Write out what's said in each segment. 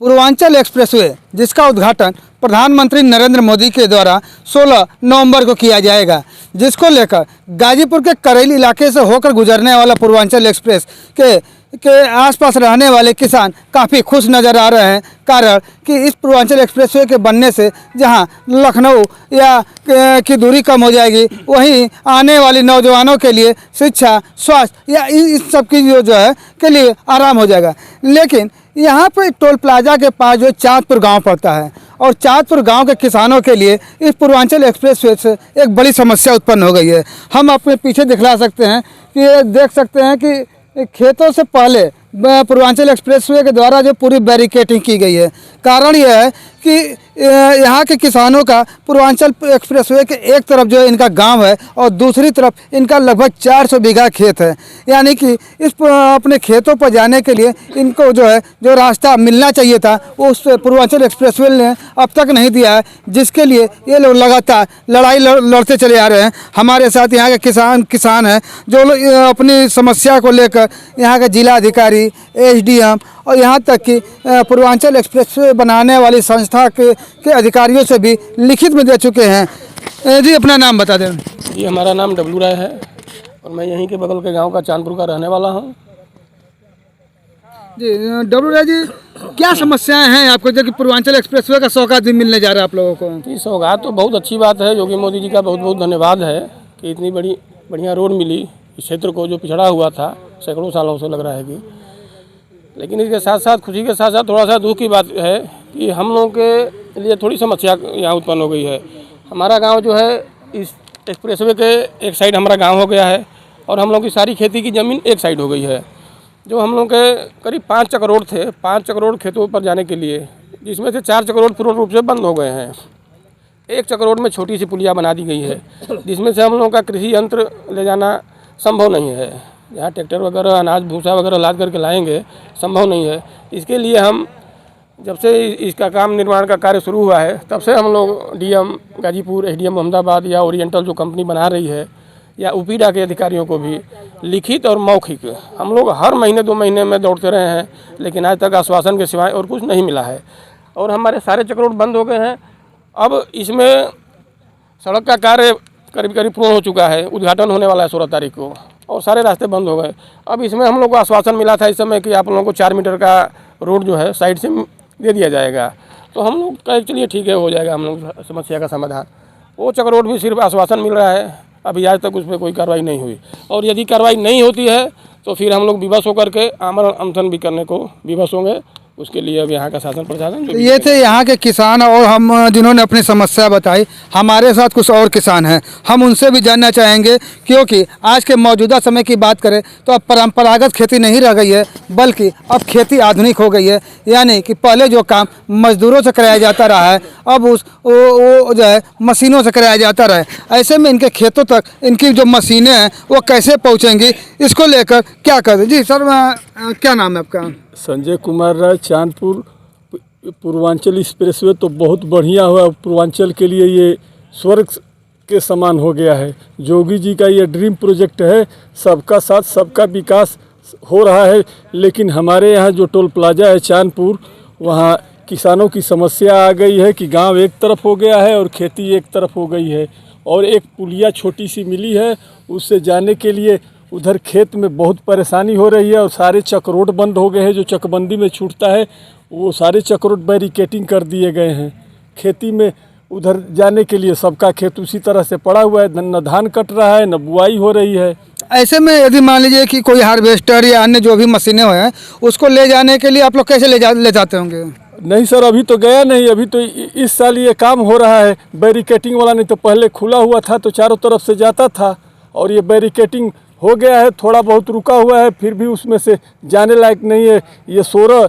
Purvanchal expressway जिसका उद्घाटन प्रधानमंत्री नरेंद्र मोदी के द्वारा 16 नवंबर को किया जाएगा, जिसको लेकर गाजीपुर के करेली इलाके से होकर गुजरने वाला पूर्वांचल एक्सप्रेस के आसपास रहने वाले किसान काफ़ी खुश नज़र आ रहे हैं। कारण कि इस पूर्वांचल एक्सप्रेसवे के बनने से जहां लखनऊ की दूरी कम हो जाएगी, वहीं आने वाली नौजवानों के लिए शिक्षा, स्वास्थ्य या इस सब की जो है के लिए आराम हो जाएगा। लेकिन यहाँ पर टोल प्लाजा के पास जो चाँदपुर गांव पड़ता है और चाँदपुर गांव के किसानों के लिए इस पूर्वांचल एक्सप्रेसवे से एक बड़ी समस्या उत्पन्न हो गई है। हम अपने पीछे दिखला सकते हैं कि ये देख सकते हैं कि खेतों से पहले पूर्वांचल एक्सप्रेसवे के द्वारा जो पूरी बैरिकेडिंग की गई है। कारण यह है कि यहाँ के किसानों का पूर्वांचल एक्सप्रेसवे के एक तरफ जो है इनका गांव है और दूसरी तरफ इनका लगभग 400 बीघा खेत है। यानी कि इस अपने खेतों पर जाने के लिए इनको जो है जो रास्ता मिलना चाहिए था वो उस पूर्वांचल एक्सप्रेसवे ने अब तक नहीं दिया है, जिसके लिए ये लोग लगातार लड़ाई लड़ते चले आ रहे हैं। हमारे साथ यहाँ के किसान हैं जो अपनी समस्या को लेकर यहाँ के जिला अधिकारी, एसडीएम और यहाँ तक कि पूर्वांचल एक्सप्रेसवे बनाने वाली संस्था के अधिकारियों से भी लिखित में दे चुके हैं। जी अपना नाम बता दें। जी हमारा नाम डब्लू राय है और मैं यहीं के बगल के गांव का चांदपुर का रहने वाला हूं। जी डब्लू राय जी, क्या समस्याएं हैं आपको जो कि पूर्वांचल एक्सप्रेसवे का सौगात भी मिलने जा रहा है आप लोगों को? जी सौगात तो बहुत अच्छी बात है। योगी मोदी जी का बहुत बहुत धन्यवाद है कि इतनी बढ़िया रोड मिली इस क्षेत्र को जो पिछड़ा हुआ था सैकड़ों सालों से लग रहा है कि। लेकिन इसके साथ साथ खुशी के साथ साथ थोड़ा सा दुख की बात है कि हम लोगों के लिए थोड़ी समस्या यहाँ उत्पन्न हो गई है। हमारा गांव जो है इस एक्सप्रेसवे के एक साइड हमारा गांव हो गया है और हम लोग की सारी खेती की ज़मीन एक साइड हो गई है। जो हम लोग के करीब 5 चक रोड थे, 5 चक रोड खेतों पर जाने के लिए, जिसमें से 4 चक रोड पूर्ण रूप से बंद हो गए हैं। एक चक रोड में छोटी सी पुलिया बना दी गई है जिसमें से हम लोगों का कृषि यंत्र ले जाना संभव नहीं है। यहाँ ट्रैक्टर वगैरह अनाज भूसा वगैरह लाद करके लाएंगे संभव नहीं है। इसके लिए हम जब से इसका काम निर्माण का कार्य शुरू हुआ है तब से हम लोग डीएम गाजीपुर, एसडीएम अहमदाबाद या ओरिएंटल जो कंपनी बना रही है या ऊपीडा के अधिकारियों को भी लिखित और मौखिक हम लोग हर महीने 2 महीने में दौड़ते रहे हैं, लेकिन आज तक आश्वासन के सिवाय और कुछ नहीं मिला है। और हमारे सारे चक रोड बंद हो गए हैं। अब इसमें सड़क का कार्य करीब पूर्ण हो चुका है, उद्घाटन होने वाला है 16 तारीख को और सारे रास्ते बंद हो गए। अब इसमें हम लोग को आश्वासन मिला था इस समय कि आप लोगों को 4 मीटर का रोड जो है साइड से दे दिया जाएगा। तो हम लोग कहे चलिए ठीक है, हो जाएगा हम लोग समस्या का समाधान। वो चक रोड भी सिर्फ आश्वासन मिल रहा है, अभी आज तक उस पर कोई कार्रवाई नहीं हुई। और यदि कार्रवाई नहीं होती है तो फिर हम लोग विवश होकर के आमरण अनशन भी करने को विवश होंगे। उसके लिए अब यहाँ का शासन प्रशासन ये थे यहाँ के किसान और हम जिन्होंने अपनी समस्या बताई। हमारे साथ कुछ और किसान हैं, हम उनसे भी जानना चाहेंगे, क्योंकि आज के मौजूदा समय की बात करें तो अब परंपरागत खेती नहीं रह गई है, बल्कि अब खेती आधुनिक हो गई है। यानी कि पहले जो काम मजदूरों से कराया जाता रहा है अब वो जो है मशीनों से कराया जाता रहा है। ऐसे में इनके खेतों तक इनकी जो मशीनें हैं वो कैसे पहुँचेंगी, इसको लेकर क्या करें? जी सर, क्या नाम है आपका? संजय कुमार राय, चांदपुर। पूर्वांचल एक्सप्रेसवे तो बहुत बढ़िया हुआ, पूर्वांचल के लिए ये स्वर्ग के समान हो गया है। योगी जी का ये ड्रीम प्रोजेक्ट है, सबका साथ सबका विकास हो रहा है। लेकिन हमारे यहाँ जो टोल प्लाजा है चांदपुर, वहाँ किसानों की समस्या आ गई है कि गांव एक तरफ हो गया है और खेती एक तरफ हो गई है और एक पुलिया छोटी सी मिली है, उससे जाने के लिए उधर खेत में बहुत परेशानी हो रही है। और सारे चक रोड बंद हो गए हैं, जो चकबंदी में छूटता है वो सारे चक रोड बैरिकेडिंग कर दिए गए हैं। खेती में उधर जाने के लिए सबका खेत उसी तरह से पड़ा हुआ है, न धान कट रहा है न बुआई हो रही है। ऐसे में यदि मान लीजिए कि कोई हार्वेस्टर या अन्य जो भी मशीनें हैं उसको ले जाने के लिए आप लोग कैसे ले जाते होंगे? नहीं सर, अभी तो गया नहीं, अभी तो इस साल ये काम हो रहा है बैरिकेडिंग वाला। नहीं तो पहले खुला हुआ था तो चारों तरफ से जाता था और ये बैरिकेडिंग हो गया है, थोड़ा बहुत रुका हुआ है, फिर भी उसमें से जाने लायक नहीं है। ये 16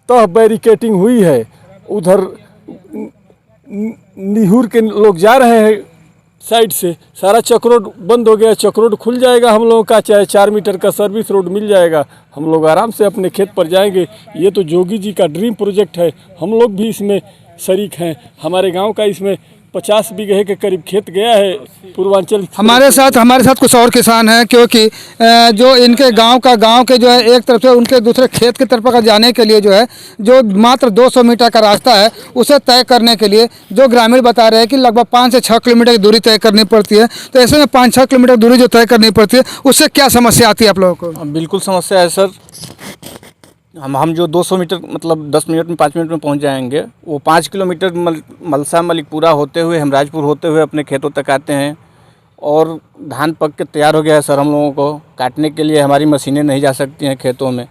तह बैरिकेडिंग हुई है, उधर निहुर के लोग जा रहे हैं साइड से, सारा चक रोड बंद हो गया। चक रोड खुल जाएगा हम लोगों का, चाहे 4 मीटर का सर्विस रोड मिल जाएगा, हम लोग आराम से अपने खेत पर जाएंगे। ये तो योगी जी का ड्रीम प्रोजेक्ट है, हम लोग भी इसमें शरीक हैं। हमारे गांव का इसमें 50 बीघे के करीब खेत गया है पूर्वांचल। हमारे साथ कुछ और किसान हैं, क्योंकि जो इनके गांव के जो है एक तरफ से उनके दूसरे खेत की तरफ अगर जाने के लिए जो है जो मात्र 200 मीटर का रास्ता है उसे तय करने के लिए जो ग्रामीण बता रहे हैं कि लगभग 5 से 6 किलोमीटर की दूरी तय करनी पड़ती है। तो ऐसे में 5-6 किलोमीटर दूरी जो तय करनी पड़ती है उससे क्या समस्या आती है आप लोगों को? बिल्कुल समस्या है सर। हम जो 200 मीटर मतलब 10 मिनट में 5 मिनट में पहुंच जाएंगे, वो 5 किलोमीटर मलसा मलिकपुरा होते हुए हेमराजपुर होते हुए अपने खेतों तक आते हैं। और धान पक के तैयार हो गया है सर। हम लोगों को काटने के लिए हमारी मशीनें नहीं जा सकती हैं खेतों में।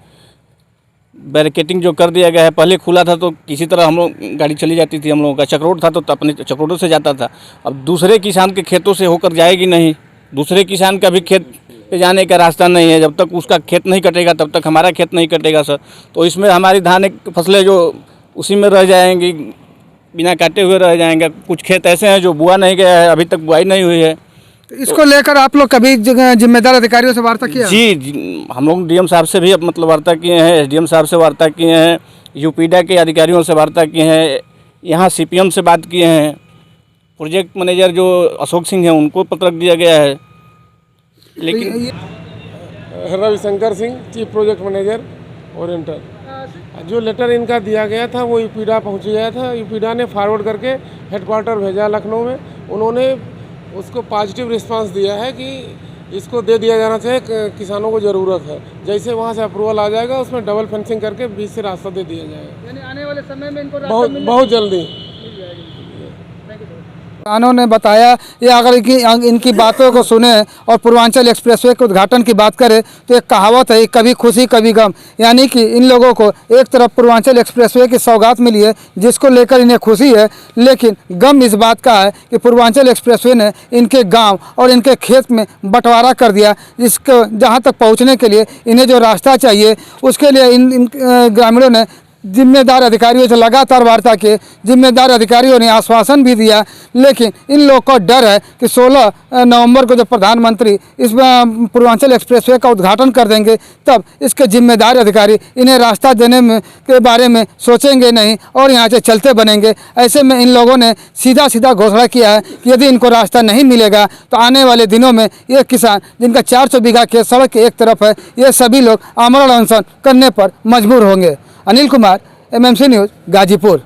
बैरिकेटिंग जो कर दिया गया है, पहले खुला था तो किसी तरह हम लोग गाड़ी चली जाती थी, हम लोगों का चक्रोड था तो अपने चक्रोडों से जाता था। अब दूसरे किसान के खेतों से होकर जाएगी नहीं, दूसरे किसान का भी खेत पे जाने का रास्ता नहीं है। जब तक उसका खेत नहीं कटेगा तब तक हमारा खेत नहीं कटेगा सर। तो इसमें हमारी धान फसलें जो उसी में रह जाएंगी, बिना काटे हुए रह जाएंगे। कुछ खेत ऐसे हैं जो बुआ नहीं गया है, अभी तक बुआई नहीं हुई है। तो इसको लेकर आप लोग कभी जिम्मेदार अधिकारियों से वार्ता किया? जी, हम लोग डीएम साहब से भी मतलब वार्ता किए हैं, एसडीएम साहब से वार्ता किए हैं, यूपीडा के अधिकारियों से वार्ता किए हैं, यहाँ सीपीएम से बात किए हैं। प्रोजेक्ट मैनेजर जो अशोक सिंह हैं उनको पत्र दिया गया है, लेकिन Ravishankar Singh, chief project manager oriental. जो लेटर इनका दिया गया था वो यूपीडा पहुंच गया था। यूपीडा ने फॉरवर्ड करके हेडक्वार्टर भेजा लखनऊ में। उन्होंने उसको पॉजिटिव रिस्पांस दिया है कि इसको दे दिया जाना चाहिए, किसानों को ज़रूरत है। जैसे वहाँ से अप्रूवल आ जाएगा उसमें डबल फेंसिंग करके बीच से रास्ता दे दिया जाएगा। यानी आने वाले समय में इनको बहुत जल्दी। किसानों ने बताया ये अगर इनकी बातों को सुने और पूर्वांचल एक्सप्रेसवे के उद्घाटन की बात करें तो एक कहावत है, कभी खुशी कभी गम। यानी कि इन लोगों को एक तरफ पूर्वांचल एक्सप्रेसवे की सौगात मिली है जिसको लेकर इन्हें खुशी है, लेकिन गम इस बात का है कि पूर्वांचल एक्सप्रेसवे ने इनके गांव और इनके खेत में बंटवारा कर दिया। जिसको जहां तक पहुंचने के लिए इन्हें जो रास्ता चाहिए उसके लिए इन ग्रामीणों ने जिम्मेदार अधिकारियों से लगातार वार्ता किए। जिम्मेदार अधिकारियों ने आश्वासन भी दिया, लेकिन इन लोगों को डर है कि 16 नवंबर को जब प्रधानमंत्री इस पूर्वांचल एक्सप्रेसवे का उद्घाटन कर देंगे तब इसके जिम्मेदार अधिकारी इन्हें रास्ता देने में के बारे में सोचेंगे नहीं और यहाँ से चलते बनेंगे। ऐसे में इन लोगों ने सीधा घोषणा किया है कि यदि इनको रास्ता नहीं मिलेगा तो आने वाले दिनों में ये किसान जिनका 400 बीघा खेत सड़क के एक तरफ है, ये सभी लोग आमरण अनशन करने पर मजबूर होंगे। Anil Kumar, MMC news, Ghazipur.